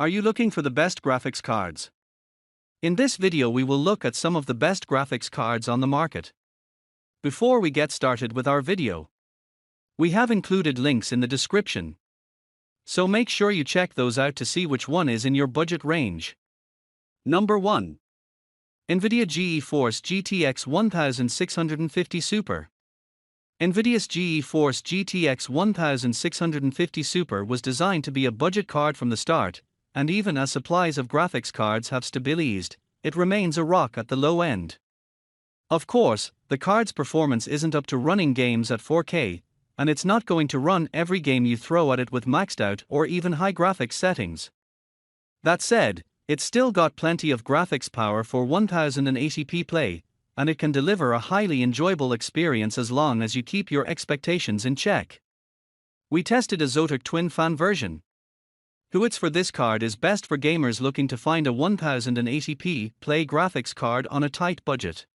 Are you looking for the best graphics cards? In this video we will look at some of the best graphics cards on the market. Before we get started with our video, we have included links in the description, so make sure you check those out to see which one is in your budget range. Number 1. Nvidia GeForce GTX 1650 Super. Nvidia's GeForce GTX 1650 Super was designed to be a budget card from the start, and even as supplies of graphics cards have stabilized, it remains a rock at the low end. Of course, the card's performance isn't up to running games at 4K, and it's not going to run every game you throw at it with maxed out or even high graphics settings. That said, it's still got plenty of graphics power for 1080p play, and it can deliver a highly enjoyable experience as long as you keep your expectations in check. We tested a Zotac Twin Fan version. What's for this card is best for gamers looking to find a 1080p play graphics card on a tight budget.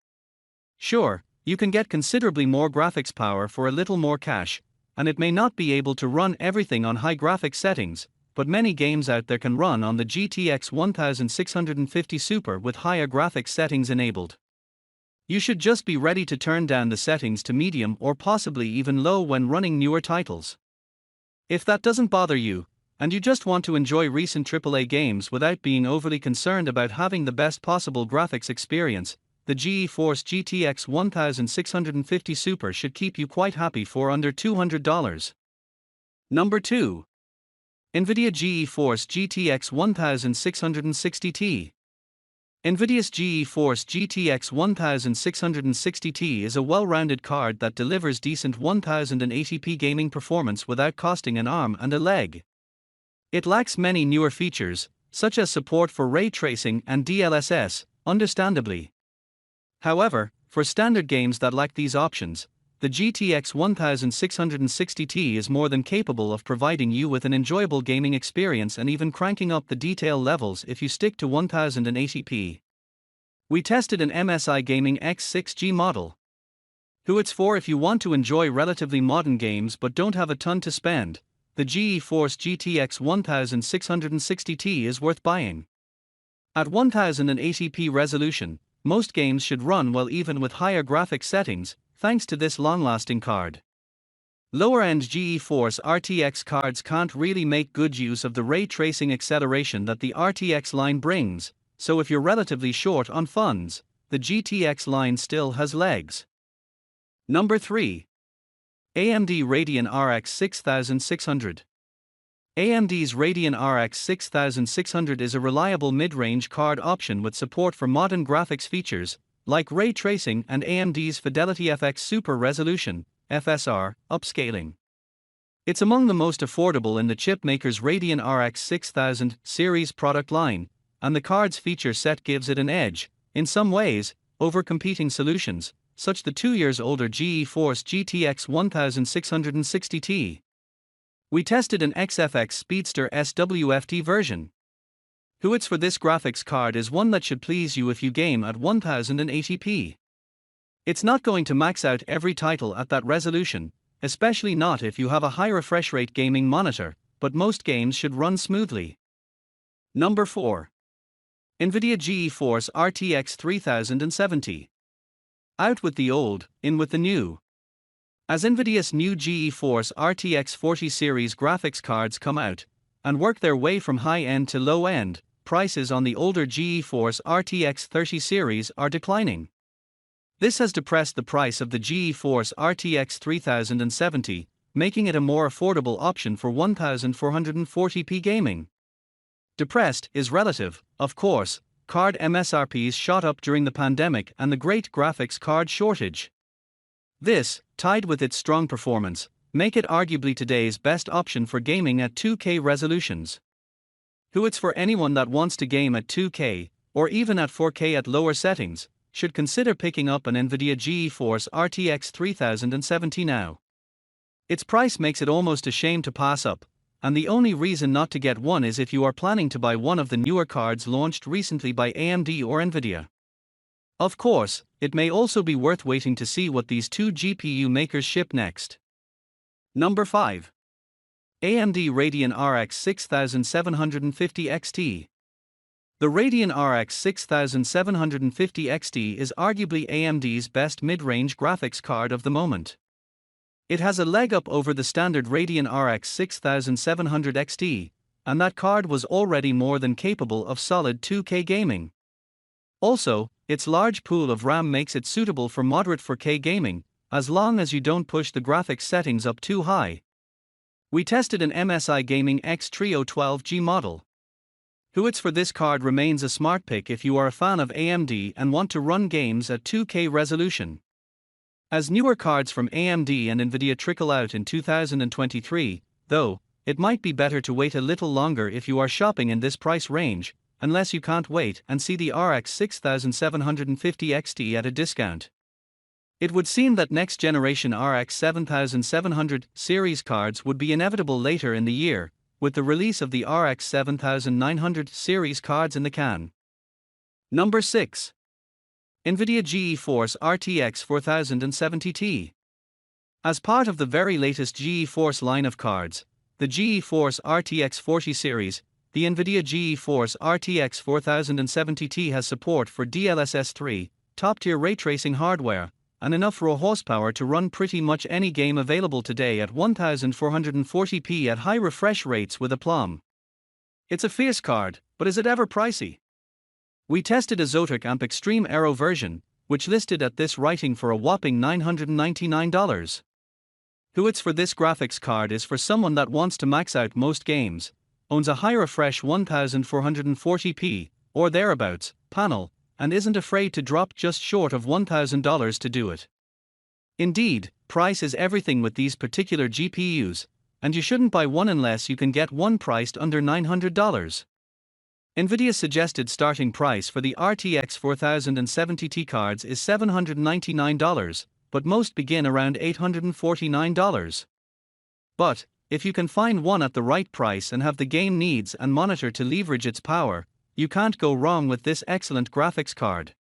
Sure, you can get considerably more graphics power for a little more cash, and it may not be able to run everything on high graphics settings, but many games out there can run on the GTX 1650 Super with higher graphics settings enabled. You should just be ready to turn down the settings to medium or possibly even low when running newer titles. If that doesn't bother you, and you just want to enjoy recent AAA games without being overly concerned about having the best possible graphics experience, the GeForce GTX 1650 Super should keep you quite happy for under $200. Number 2. Nvidia GeForce GTX 1660T. Nvidia's GeForce GTX 1660T is a well-rounded card that delivers decent 1080p gaming performance without costing an arm and a leg. It lacks many newer features, such as support for ray tracing and DLSS, understandably. However, for standard games that lack these options, the GTX 1660T is more than capable of providing you with an enjoyable gaming experience and even cranking up the detail levels if you stick to 1080p. We tested an MSI Gaming X6G model. It's for if you want to enjoy relatively modern games but don't have a ton to spend, the GeForce GTX 1660T is worth buying. At 1080p resolution, most games should run well even with higher graphics settings, thanks to this long-lasting card. Lower-end GeForce RTX cards can't really make good use of the ray tracing acceleration that the RTX line brings, so if you're relatively short on funds, the GTX line still has legs. Number 3. AMD Radeon RX 6600. AMD's Radeon RX 6600 is a reliable mid-range card option with support for modern graphics features, like ray tracing and AMD's Fidelity FX Super Resolution (FSR) upscaling. It's among the most affordable in the chipmaker's Radeon RX 6000 series product line, and the card's feature set gives it an edge, in some ways, over competing solutions, such the 2 years older GeForce GTX 1660T. We tested an XFX Speedster SWFT version. It's for this graphics card is one that should please you if you game at 1080p. It's not going to max out every title at that resolution, especially not if you have a high refresh rate gaming monitor, but most games should run smoothly. Number 4. Nvidia GeForce RTX 3070. Out with the old, in with the new. As Nvidia's new GeForce RTX 40 series graphics cards come out, and work their way from high-end to low-end, prices on the older GeForce RTX 30 series are declining. This has depressed the price of the GeForce RTX 3070, making it a more affordable option for 1440p gaming. Depressed is relative, of course. Card MSRPs shot up during the pandemic and the great graphics card shortage. This, tied with its strong performance, make it arguably today's best option for gaming at 2K resolutions. It's for anyone that wants to game at 2K, or even at 4K at lower settings, should consider picking up an Nvidia GeForce RTX 3070 now. Its price makes it almost a shame to pass up, and the only reason not to get one is if you are planning to buy one of the newer cards launched recently by AMD or Nvidia. Of course, it may also be worth waiting to see what these two GPU makers ship next. Number 5. AMD Radeon RX 6750 XT. The Radeon RX 6750 XT is arguably AMD's best mid-range graphics card of the moment. It has a leg up over the standard Radeon RX 6700 XT, and that card was already more than capable of solid 2K gaming. Also, its large pool of RAM makes it suitable for moderate 4K gaming, as long as you don't push the graphics settings up too high. We tested an MSI Gaming X Trio 12G model. What's for this card remains a smart pick if you are a fan of AMD and want to run games at 2K resolution. As newer cards from AMD and Nvidia trickle out in 2023, though, it might be better to wait a little longer if you are shopping in this price range, unless you can't wait and see the RX 6750 XT at a discount. It would seem that next generation RX 7700 series cards would be inevitable later in the year, with the release of the RX 7900 series cards in the can. Number 6. Nvidia GeForce RTX 4070Ti. As part of the very latest GeForce line of cards, the GeForce RTX 40 series, the Nvidia GeForce RTX 4070Ti has support for DLSS 3, top-tier ray tracing hardware, and enough raw horsepower to run pretty much any game available today at 1440p at high refresh rates with aplomb. It's a fierce card, but is it ever pricey? We tested a Zotac Amp Extreme Aero version, which listed at this writing for a whopping $999. What's for this graphics card is for someone that wants to max out most games, owns a high refresh 1440p, or thereabouts, panel, and isn't afraid to drop just short of $1,000 to do it. Indeed, price is everything with these particular GPUs, and you shouldn't buy one unless you can get one priced under $900. Nvidia's suggested starting price for the RTX 4070Ti cards is $799, but most begin around $849. But, if you can find one at the right price and have the game needs and monitor to leverage its power, you can't go wrong with this excellent graphics card.